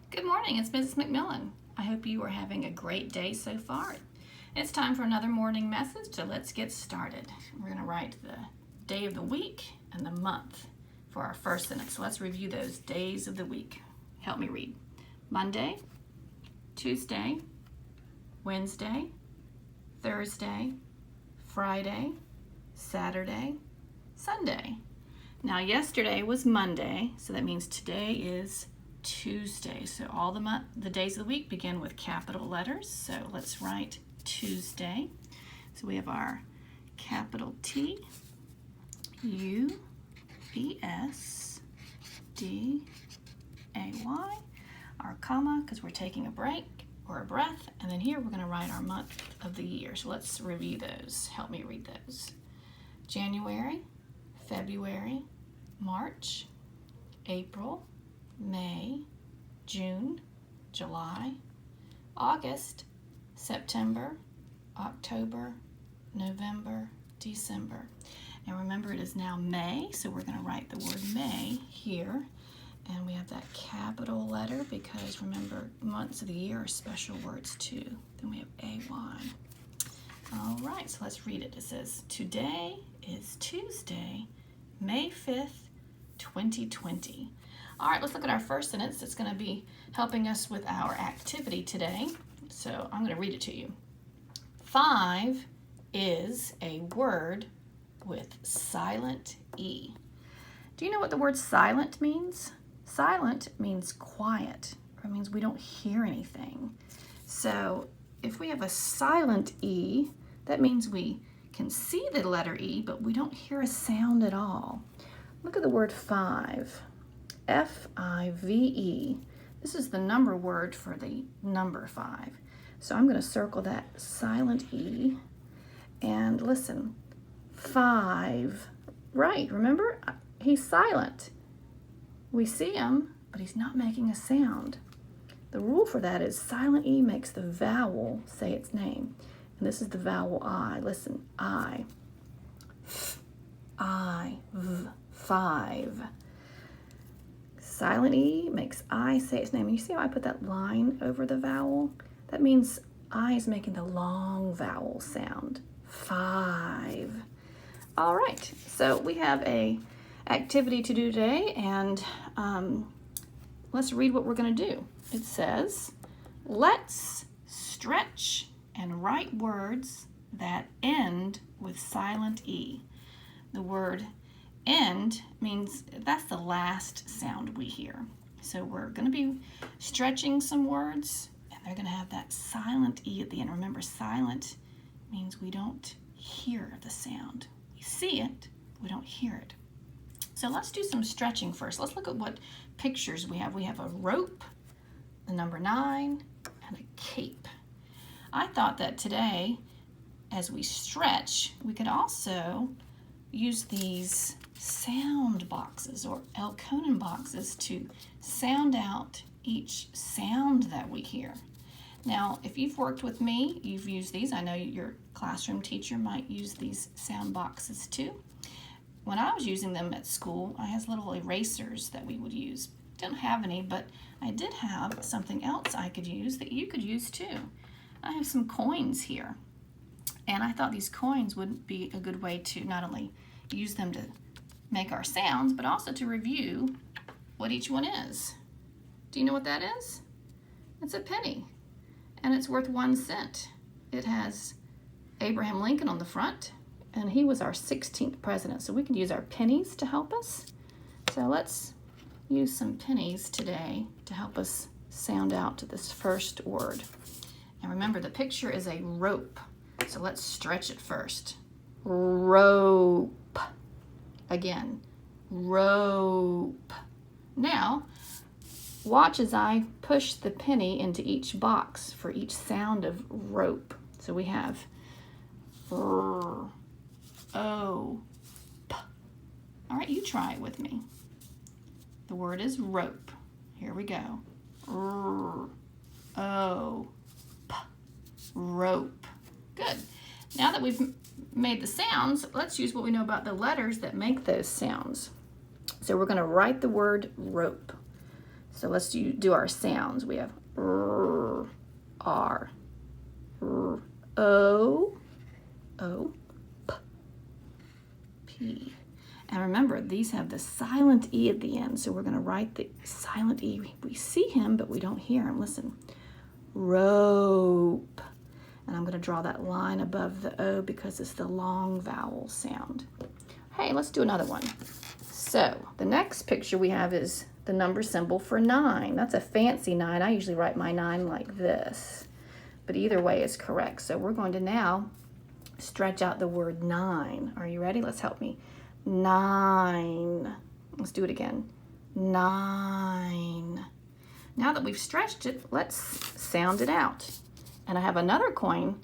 Good morning, it's Mrs. McMillan. I hope you are having a great day so far. It's time for another morning message, so let's get started. We're going to write the day of the week and the month for our first sentence. So let's review those days of the week. Help me read. Monday, Tuesday, Wednesday, Thursday, Friday, Saturday, Sunday. Now yesterday was Monday, so that means today is Tuesday. So all the days of the week begin with capital letters. So let's write Tuesday. So we have our capital T, U, E, S, D, A, Y, our comma, because we're taking a break or a breath, and then here we're going to write our month of the year. So let's review those. Help me read those. January, February, March, April, May, June, July, August, September, October, November, December. And remember, it is now May, so we're going to write the word May here. And we have that capital letter because remember, months of the year are special words too. Then we have A-Y. All right, so let's read it. It says, today is Tuesday, May 5th, 2020. All right, let's look at our first sentence. It's going to be helping us with our activity today. So I'm going to read it to you. 5 is a word with silent E. Do you know what the word silent means? Silent means quiet, or it means we don't hear anything. So if we have a silent E, that means we can see the letter E, but we don't hear a sound at all. Look at the word 5. F-I-V-E. This is the number word for the number 5. So I'm going to circle that silent E. And listen, 5. Right, remember? He's silent. We see him, but he's not making a sound. The rule for that is silent E makes the vowel say its name. And this is the vowel I. Listen, I. F, I, V, 5. Silent E makes I say its name. And you see how I put that line over the vowel? That means I is making the long vowel sound. 5. All right, so we have a activity to do today, and let's read what we're going to do. It says, let's stretch and write words that end with silent E. The word end means that's the last sound we hear. So we're going to be stretching some words, and they're going to have that silent E at the end. Remember, silent means we don't hear the sound. We see it, we don't hear it. So let's do some stretching first. Let's look at what pictures we have. We have a rope, the number 9, and a cape. I thought that today, as we stretch, we could also use these sound boxes or Elkonin boxes to sound out each sound that we hear. Now, if you've worked with me, you've used these. I know your classroom teacher might use these sound boxes too. When I was using them at school, I had little erasers that we would use. Didn't have any, but I did have something else I could use that you could use too. I have some coins here, and I thought these coins would be a good way to not only use them to make our sounds, but also to review what each one is. Do you know what that is? It's a penny, and it's worth 1 cent. It has Abraham Lincoln on the front, and he was our 16th president, so we can use our pennies to help us. So let's use some pennies today to help us sound out to this first word. And remember, the picture is a rope, so let's stretch it first. Rope. Again, rope. Now, watch as I push the penny into each box for each sound of rope. So we have R, O, P. All right, you try it with me. The word is rope. Here we go. R, O, P, rope. Good. Now that we've made the sounds, let's use what we know about the letters that make those sounds. So we're going to write the word rope. So let's do our sounds. We have R, R, R, O, O, P, P. And remember, these have the silent E at the end, so we're going to write the silent E. We see him, but we don't hear him. Listen. Rope. And I'm going to draw that line above the O because it's the long vowel sound. Hey, let's do another one. So the next picture we have is the number symbol for 9. That's a fancy 9. I usually write my 9 like this, but either way is correct. So we're going to now stretch out the word 9. Are you ready? Let's help me. 9. Let's do it again. 9. Now that we've stretched it, let's sound it out. And I have another coin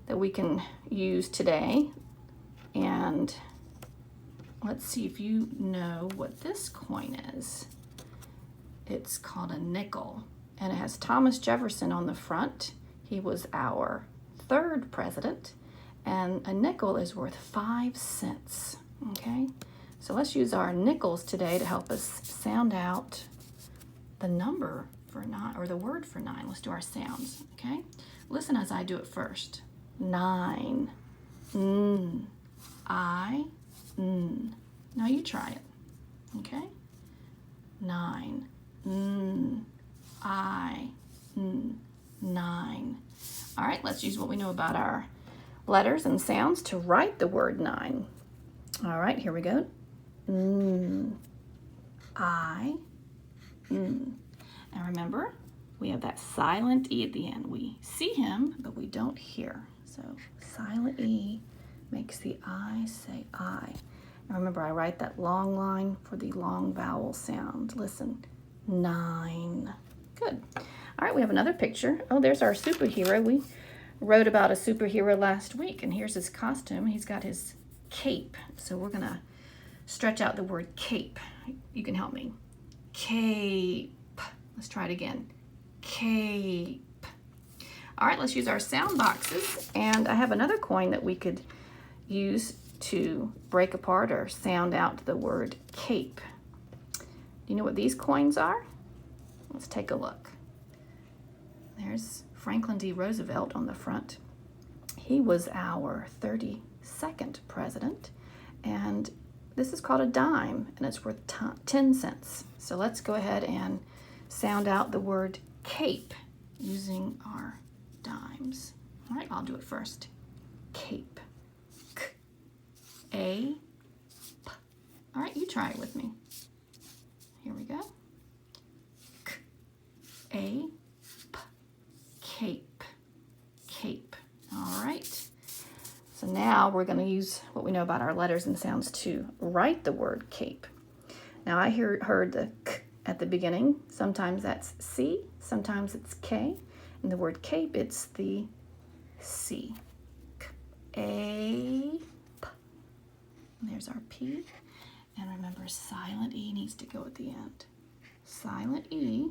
that we can use today. And let's see if you know what this coin is. It's called a nickel, and it has Thomas Jefferson on the front. He was our 3rd president, and a nickel is worth 5 cents. Okay, so let's use our nickels today to help us sound out the number for 9, or the word for 9. Let's do our sounds, okay? Listen as I do it first. 9, I, Now you try it, okay? 9, I, 9. All right, let's use what we know about our letters and sounds to write the word 9. All right, here we go. I, And remember, we have that silent E at the end. We see him, but we don't hear. So silent E makes the I say I. And remember, I write that long line for the long vowel sound. Listen, 9. Good. All right, we have another picture. Oh, there's our superhero. We wrote about a superhero last week, and here's his costume. He's got his cape. So we're gonna stretch out the word cape. You can help me. Cape. Let's try it again. Cape. All right, let's use our sound boxes. And I have another coin that we could use to break apart or sound out the word cape. Do you know what these coins are? Let's take a look. There's Franklin D. Roosevelt on the front. He was our 32nd president, and this is called a dime, and it's worth 10 cents. So let's go ahead and sound out the word cape using our dimes. All right, I'll do it first. Cape. K, A, P. All right, you try it with me. Here we go. K, A, P. Cape. Cape. All right. So now we're going to use what we know about our letters and sounds to write the word cape. Now I heard the K at the beginning. Sometimes that's C, sometimes it's K. In the word cape, it's the C. K, A, P. And there's our P. And remember, silent E needs to go at the end. Silent E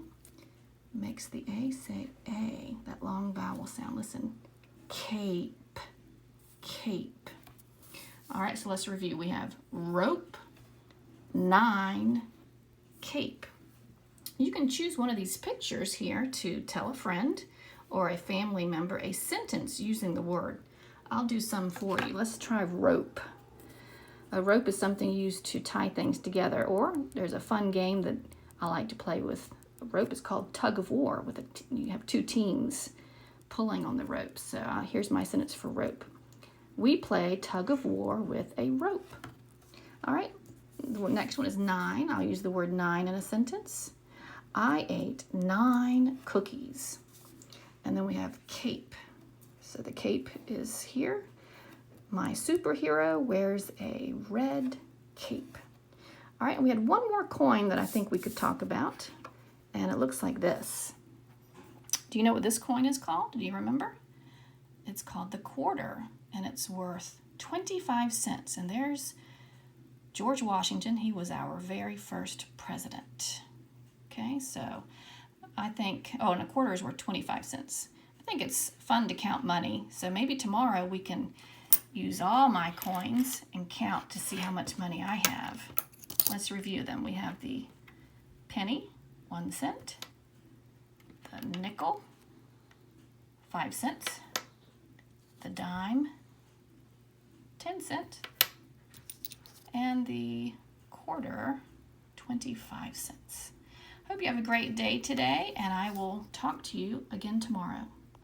makes the A say A, that long vowel sound. Listen, cape, cape. All right, so let's review. We have rope, 9, cape. You can choose one of these pictures here to tell a friend or a family member a sentence using the word. I'll do some for you. Let's try rope. A rope is something used to tie things together, or there's a fun game that I like to play with a rope. It's called tug of war. You have 2 teams pulling on the rope. So here's my sentence for rope. We play tug of war with a rope. All right, the next one is 9. I'll use the word 9 in a sentence. I ate 9 cookies. And then we have cape. So the cape is here. My superhero wears a red cape. All right, and we had one more coin that I think we could talk about, and it looks like this. Do you know what this coin is called? Do you remember? It's called the quarter, and it's worth 25 cents. And there's George Washington. He was our very first president. Okay, so I think, and a quarter is worth 25 cents. I think it's fun to count money, so maybe tomorrow we can use all my coins and count to see how much money I have. Let's review them. We have the penny, 1 cent. The nickel, 5 cents. The dime, 10 cents. And the quarter, 25 cents. Hope you have a great day today, and I will talk to you again tomorrow.